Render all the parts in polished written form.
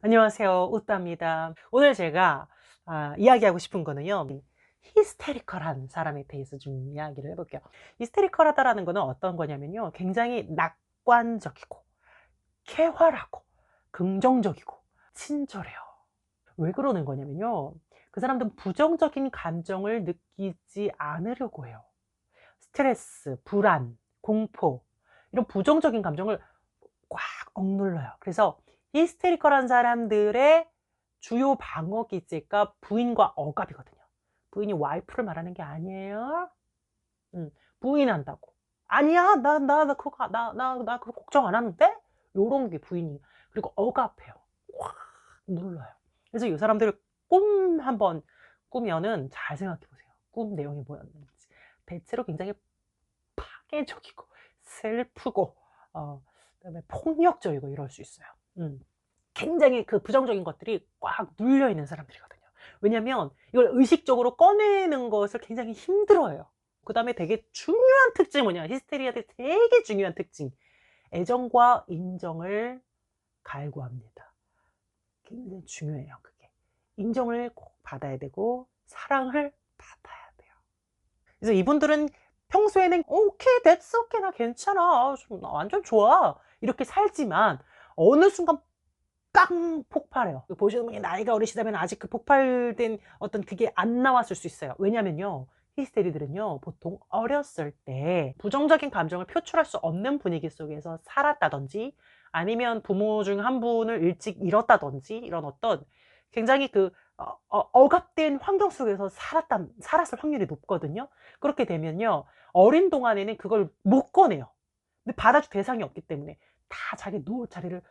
안녕하세요. 웃다입니다. 오늘 제가 이야기하고 싶은 거는요. 히스테리컬한 사람에 대해서 좀 이야기를 해볼게요. 히스테리컬하다라는 거는 어떤 거냐면요. 굉장히 낙관적이고 쾌활하고 긍정적이고 친절해요. 왜 그러는 거냐면요. 그 사람들은 부정적인 감정을 느끼지 않으려고 해요. 스트레스, 불안, 공포 이런 부정적인 감정을 꽉 억눌러요. 그래서 히스테리컬한 사람들의 주요 방어 기제가 부인과 억압이거든요. 부인이 와이프를 말하는 게 아니에요. 부인한다고. "아니야. 나 그거 나 그거 걱정 안 하는데?" 요런 게 부인이에요. 그리고 억압해요. 확 눌러요. 그래서 이 사람들을 꿈 한번 꾸면은 잘 생각해 보세요. 꿈 내용이 뭐였는지. 대체로 굉장히 파괴적이고 슬프고 그다음에 폭력적이고 이럴 수 있어요. 굉장히 그 부정적인 것들이 꽉 눌려 있는 사람들이거든요. 왜냐면 이걸 의식적으로 꺼내는 것을 굉장히 힘들어해요. 그다음에 되게 중요한 특징이 뭐냐, 히스테리아의 되게 중요한 특징. 애정과 인정을 갈구합니다. 굉장히 중요해요, 그게. 인정을 꼭 받아야 되고 사랑을 받아야 돼요. 그래서 이분들은 평소에는 "오케이. that's okay. 나 괜찮아. 나 완전 좋아." 이렇게 살지만 어느 순간 빵 폭발해요. 보시는 분이 나이가 어리시다면 아직 그 폭발된 어떤 그게 안 나왔을 수 있어요. 왜냐면요. 히스테리들은요. 보통 어렸을 때 부정적인 감정을 표출할 수 없는 분위기 속에서 살았다든지 아니면 부모 중 한 분을 일찍 잃었다든지 이런 어떤 굉장히 억압된 환경 속에서 살았을 확률이 높거든요. 그렇게 되면요. 어린 동안에는 그걸 못 꺼내요. 근데 받아줄 대상이 없기 때문에 다 자기 누울 자리를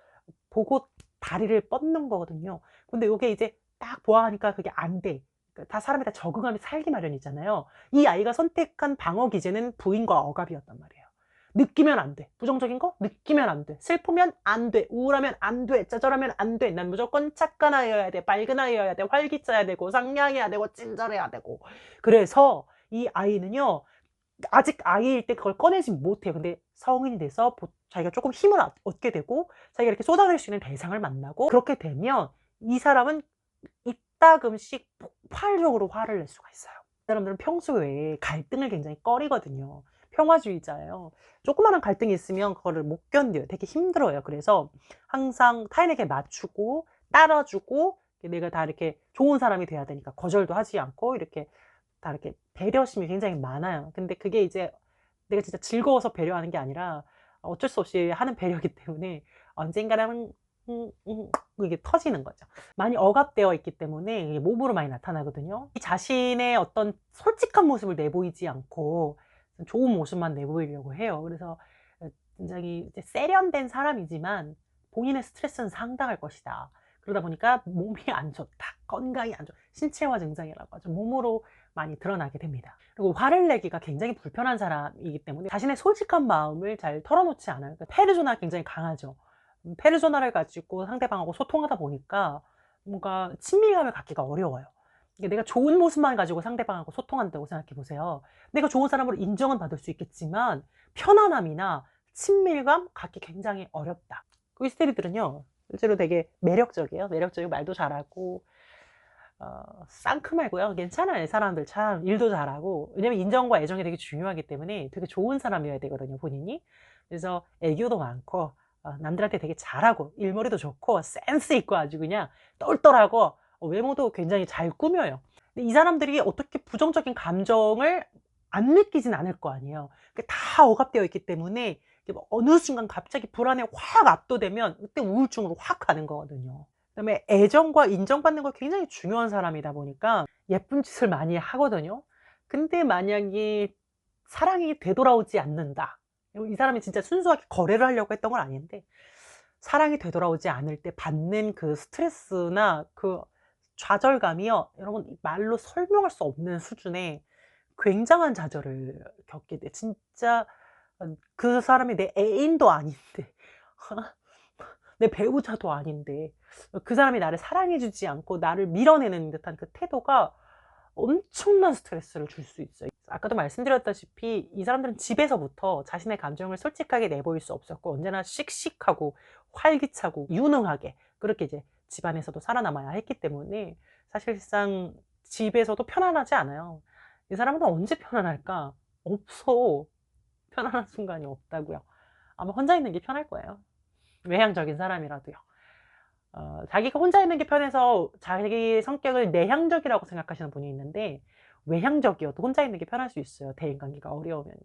보고 다리를 뻗는 거거든요. 근데 요게 이제 딱 보아하니까 그게 안 돼. 다 사람이 다 적응하며 살기 마련이잖아요. 이 아이가 선택한 방어 기제는 부인과 억압이었단 말이에요. 느끼면 안 돼. 부정적인 거 느끼면 안 돼. 슬프면 안 돼. 우울하면 안 돼. 짜잘하면 안 돼. 난 무조건 착한 아이여야 돼. 밝은 아이여야 돼. 활기차야 되고 상냥해야 되고 친절해야 되고. 그래서 이 아이는요. 아직 아이일 때 그걸 꺼내지 못해요. 근데 성인이 돼서 자기가 쪼끔 힘을 얻게 되고 자기가 이렇게 쏟아낼 수 있는 대상을 만나고 그렇게 되면 이 사람은 이따금씩 폭발적으로 화를 낼 수가 있어요. 이 사람들은 평소에 갈등을 굉장히 꺼리거든요. 평화주의자예요. 조그마한 갈등이 있으면 그거를 못 견뎌요. 되게 힘들어요. 그래서 항상 타인에게 맞추고 따라 주고 내가 다 이렇게 좋은 사람이 돼야 되니까 거절도 하지 않고 이렇게 다 이렇게 배려심이 굉장히 많아요. 근데 그게 이제 내가 진짜 즐거워서 배려하는 게 아니라 어쩔 수 없이 하는 배려이기 때문에 언젠가는 이게 터지는 거죠. 많이 억압되어 있기 때문에 이게 몸으로 많이 나타나거든요. 이 자신의 어떤 솔직한 모습을 내보이지 않고 좋은 모습만 내보이려고 해요. 그래서 굉장히 이제 세련된 사람이지만 본인의 스트레스는 상당할 것이다. 그러다 보니까 몸이 안 좋다. 건강이 안 좋다. 신체화 증상이라고 하죠. 몸으로 많이 드러나게 됩니다. 그리고 화를 내기가 굉장히 불편한 사람이기 때문에 자신의 솔직한 마음을 잘 털어놓지 않아요. 그러니까 페르소나가 굉장히 강하죠. 페르소나를 가지고 상대방하고 소통하다 보니까 뭔가 친밀감을 갖기가 어려워요. 이게 내가 좋은 모습만 가지고 상대방하고 소통한다고 생각해 보세요. 내가 좋은 사람으로 인정은 받을 수 있겠지만 편안함이나 친밀감 갖기 굉장히 어렵다. 그 히스테리들은요. 실제로 되게 매력적이에요. 매력적이고 말도 잘하고 상큼하고요. 괜찮아요. 사람들 참 일도 잘하고. 왜냐면 인정과 애정이 되게 중요하기 때문에 되게 좋은 사람이어야 되거든요, 본인이. 그래서 애교도 많고 남들한테 되게 잘하고 일머리도 좋고 센스 있고 아주 그냥 똘똘하고 외모도 굉장히 잘 꾸며요. 근데 이 사람들이 어떻게 부정적인 감정을 안 느끼진 않을 거 아니에요. 그게 다 억압되어 있기 때문에 이게 뭐 어느 순간 갑자기 불안에 확 압도되면 그때 우울증으로 확 가는 거거든요. 그다음에 애정과 인정받는 거 굉장히 중요한 사람이다 보니까 예쁜 짓을 많이 하거든요. 근데 만약에 사랑이 되돌아오지 않는다. 이 사람이 진짜 순수하게 거래를 하려고 했던 건 아닌데 사랑이 되돌아오지 않을 때 받는 그 스트레스나 그 좌절감이요. 여러분 말로 설명할 수 없는 수준의 굉장한 좌절을 겪게 돼. 진짜 그 사람이 내 애인도 아닌데 내 배우자도 아닌데 그 사람이 나를 사랑해 주지 않고 나를 밀어내는 듯한 그 태도가 엄청난 스트레스를 줄 수 있어요. 아까도 말씀드렸다시피 이 사람들은 집에서부터 자신의 감정을 솔직하게 내보일 수 없었고 언제나 씩씩하고 활기차고 유능하게 그렇게 이제 집안에서도 살아남아야 했기 때문에 사실상 집에서도 편안하지 않아요. 이 사람은 언제 편안할까? 없어. 편안한 순간이 없다고요. 아마 혼자 있는 게 편할 거예요. 외향적인 사람이라도요. 자기가 혼자 있는 게 편해서 자기 성격을 내향적이라고 생각하시는 분이 있는데, 외향적이어도 혼자 있는 게 편할 수 있어요. 대인관계가 어려우면요.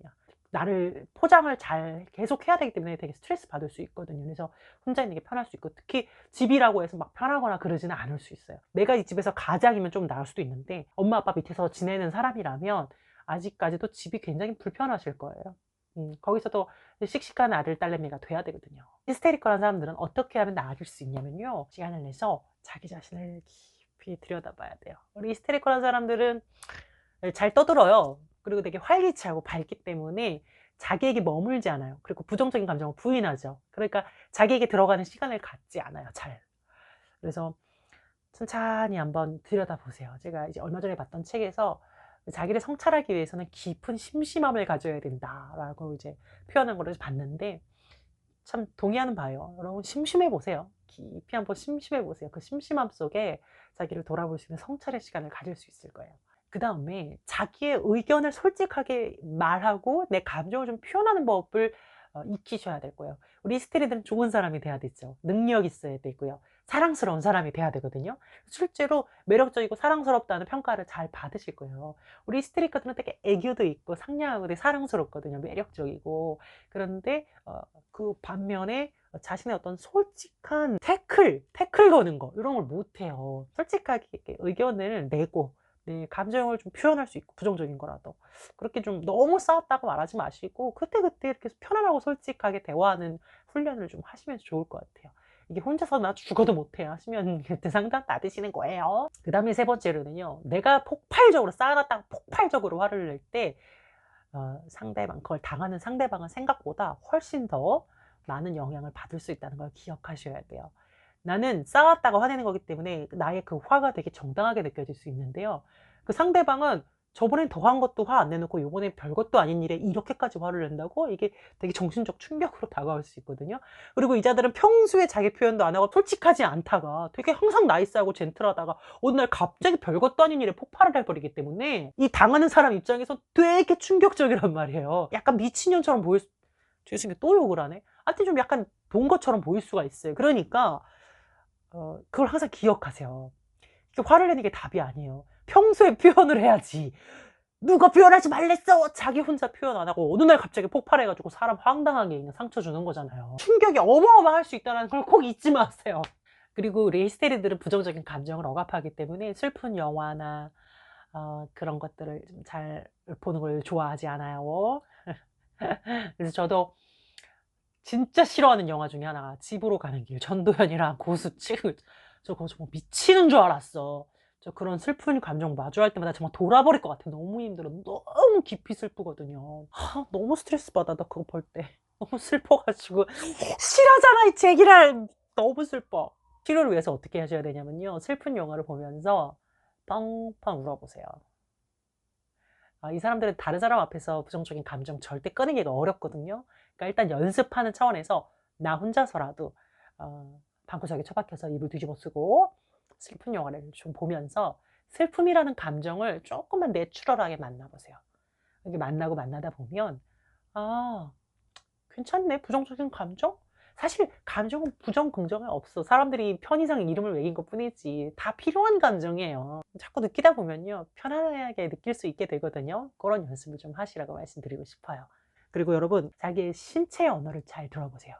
나를 포장을 잘 계속 해야 되기 때문에 되게 스트레스 받을 수 있거든요. 그래서 혼자 있는 게 편할 수 있고, 특히 집이라고 해서 막 편하거나 그러지는 않을 수 있어요. 내가 이 집에서 가장이면 좀 나을 수도 있는데, 엄마 아빠 밑에서 지내는 사람이라면 아직까지도 집이 굉장히 불편하실 거예요. 거기서도 씩씩한 아들, 딸내미가 돼야 되거든요. 히스테리컬한 사람들은 어떻게 하면 나아질 수 있냐면요. 시간을 내서 자기 자신을 깊이 들여다봐야 돼요. 우리 히스테리컬한 사람들은 잘 떠들어요. 그리고 되게 활기차고 밝기 때문에 자기에게 머물지 않아요. 그리고 부정적인 감정을 부인하죠. 그러니까 자기에게 들어가는 시간을 갖지 않아요. 잘. 그래서 천천히 한번 들여다보세요. 제가 이제 얼마 전에 봤던 책에서 자기를 성찰하기 위해서는 깊은 심심함을 가져야 된다라고 이제 표현한 거를 봤는데, 참 동의하는 바예요. 여러분 심심해 보세요. 깊이 한번 심심해 보세요. 그 심심함 속에 자기를 돌아볼 수 있는 성찰의 시간을 가질 수 있을 거예요. 그 다음에 자기의 의견을 솔직하게 말하고 내 감정을 좀 표현하는 법을 익히셔야 될 거예요. 우리 히스테리들은 좋은 사람이 돼야 되죠. 능력 있어야 되고요. 사랑스러운 사람이 돼야 되거든요. 실제로 매력적이고 사랑스럽다는 평가를 잘 받으실 거예요. 우리 히스테리커들은 되게 애교도 있고 상냥하고 되게 사랑스럽거든요. 매력적이고. 그런데 그 반면에 자신의 어떤 솔직한 태클 거는 거 이런 걸 못해요. 솔직하게 이렇게 의견을 내고 내 감정을 좀 표현할 수 있고, 부정적인 거라도 그렇게 좀 너무 싸웠다고 말하지 마시고 그때그때 이렇게 편안하고 솔직하게 대화하는 훈련을 좀 하시면 좋을 것 같아요. 이게 혼자서 나 죽어도 못해 하시면 그때 상담 받으시는 거예요. 그 다음에 세 번째로는요, 내가 폭발적으로 싸웠다가 폭발적으로 화를 낼 때 상대방, 그걸 당하는 상대방은 생각보다 훨씬 더 많은 영향을 받을 수 있다는 걸 기억하셔야 돼요. 나는 싸웠다가 화내는 거기 때문에 나의 그 화가 되게 정당하게 느껴질 수 있는데요. 그 상대방은 저번엔 더한 것도 화 안 내놓고 요번엔 별것도 아닌 일에 이렇게까지 화를 낸다고? 이게 되게 정신적 충격으로 다가올 수 있거든요. 그리고 이 자들은 평소에 자기 표현도 안 하고 솔직하지 않다가 되게 항상 나이스하고 젠틀하다가 어느 날 갑자기 별것도 아닌 일에 폭발을 해버리기 때문에 이 당하는 사람 입장에서 되게 충격적이란 말이에요. 약간 미친년처럼 보일 수, 죄송해요, 또 욕을 하네. 하여튼 좀 약간 본 것처럼 보일 수가 있어요. 그러니까 그걸 항상 기억하세요. 화를 내는 게 답이 아니에요. 평소에 표현을 해야지. 누가 표현하지 말랬어! 자기 혼자 표현 안 하고 어느 날 갑자기 폭발해가지고 사람 황당하게 그냥 상처 주는 거잖아요. 충격이 어마어마할 수 있다는 걸 꼭 잊지 마세요. 그리고 우리 히스테리들은 부정적인 감정을 억압하기 때문에 슬픈 영화나 그런 것들을 좀 잘 보는 걸 좋아하지 않아요. 그래서 저도 진짜 싫어하는 영화 중에 하나가 집으로 가는 길, 전도연이랑 고수치. 저 그거 정말 미치는 줄 알았어. 저 그런 슬픈 감정 마주할 때마다 정말 돌아버릴 것 같아. 너무 힘들어. 너무 깊이 슬프거든요. 너무 스트레스 받아, 나 그거 볼 때. 너무 슬퍼가지고. 싫어하잖아, 이 제기랄. 너무 슬퍼. 치료를 위해서 어떻게 하셔야 되냐면요, 슬픈 영화를 보면서 펑펑 울어보세요. 이 사람들은 다른 사람 앞에서 부정적인 감정 절대 꺼내기가 어렵거든요. 그러니까 일단 연습하는 차원에서 나 혼자서라도 방구석에 처박혀서 이불 뒤집어 쓰고 슬픈 영화를 좀 보면서 슬픔이라는 감정을 조금만 내추럴하게 만나보세요. 이렇게 만나다 보면 괜찮네, 부정적인 감정? 사실 감정은 부정, 긍정이 없어. 사람들이 편의상 이름을 매긴 것 뿐이지 다 필요한 감정이에요. 자꾸 느끼다 보면요, 편안하게 느낄 수 있게 되거든요. 그런 연습을 좀 하시라고 말씀드리고 싶어요. 그리고 여러분, 자기의 신체 언어를 잘 들어보세요.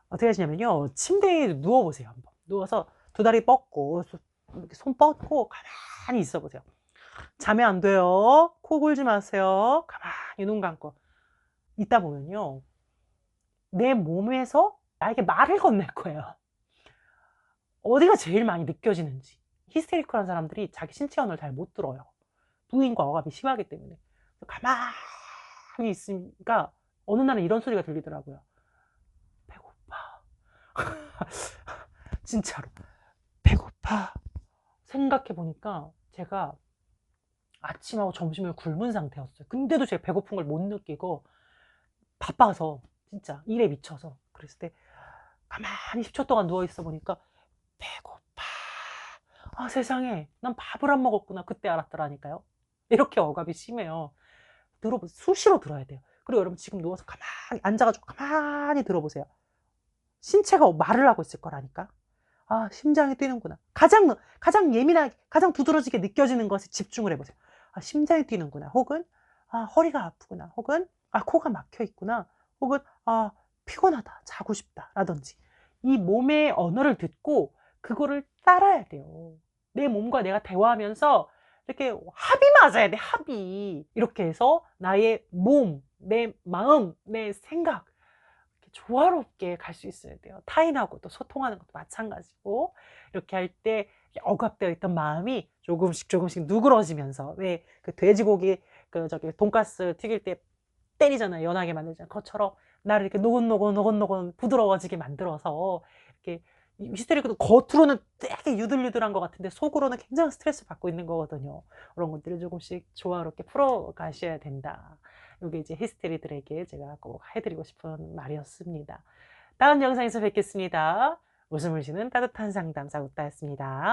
어떻게 하시냐면요, 침대에 누워보세요. 한번 누워서 두 다리 뻗고 이렇게 손 뻗고 가만히 있어 보세요. 자면 안 돼요. 코 골지 마세요. 가만히 눈 감고 있다 보면요, 내 몸에서 나에게 말을 건넬 거예요. 어디가 제일 많이 느껴지는지. 히스테리컬한 사람들이 자기 신체 언어를 잘 못 들어요. 부인과 억압이 심하기 때문에. 가만히 있으니까 어느 날은 이런 소리가 들리더라고요. 배고파. 진짜로. 배고파. 생각해 보니까 제가 아침하고 점심을 굶은 상태였어요. 근데도 제가 배고픈 걸 못 느끼고 바빠서 진짜 일에 미쳐서 그랬을 때 가만히 10초 동안 누워 있어 보니까 배고파. 아, 세상에. 난 밥을 안 먹었구나. 그때 알았더라니까요. 이렇게 억압이 심해요. 수시로 들어야 돼요. 그리고 여러분 지금 누워서 가만히 앉아가지고 가만히 들어보세요. 신체가 말을 하고 있을 거라니까. 아, 심장이 뛰는구나. 가장 예민하게, 가장 두드러지게 느껴지는 것에 집중을 해보세요. 아, 심장이 뛰는구나. 혹은, 아, 허리가 아프구나. 혹은, 아, 코가 막혀 있구나. 혹은, 아, 피곤하다. 자고 싶다. 라든지. 이 몸의 언어를 듣고 그거를 따라야 돼요. 내 몸과 내가 대화하면서 이렇게 합이 맞아야 돼. 합이. 이렇게 해서 나의 몸, 내 마음, 내 생각, 조화롭게 갈 수 있어야 돼요. 타인하고 또 소통하는 것도 마찬가지고, 이렇게 할 때 억압되어 있던 마음이 조금씩 누그러지면서, 왜 그 돼지고기 돈가스 튀길 때 때리잖아요. 연하게 만들잖아요. 그것처럼 나를 이렇게 노곤노곤 부드러워지게 만들어서, 이렇게 히스테리크도 겉으로는 되게 유들유들한 것 같은데 속으로는 굉장히 스트레스 받고 있는 거거든요. 그런 것들을 조금씩 조화롭게 풀어 가셔야 된다. 이게 이제 히스테리들에게 제가 꼭 해드리고 싶은 말이었습니다. 다음 영상에서 뵙겠습니다. 웃음을 주는 따뜻한 상담사 웃다였습니다.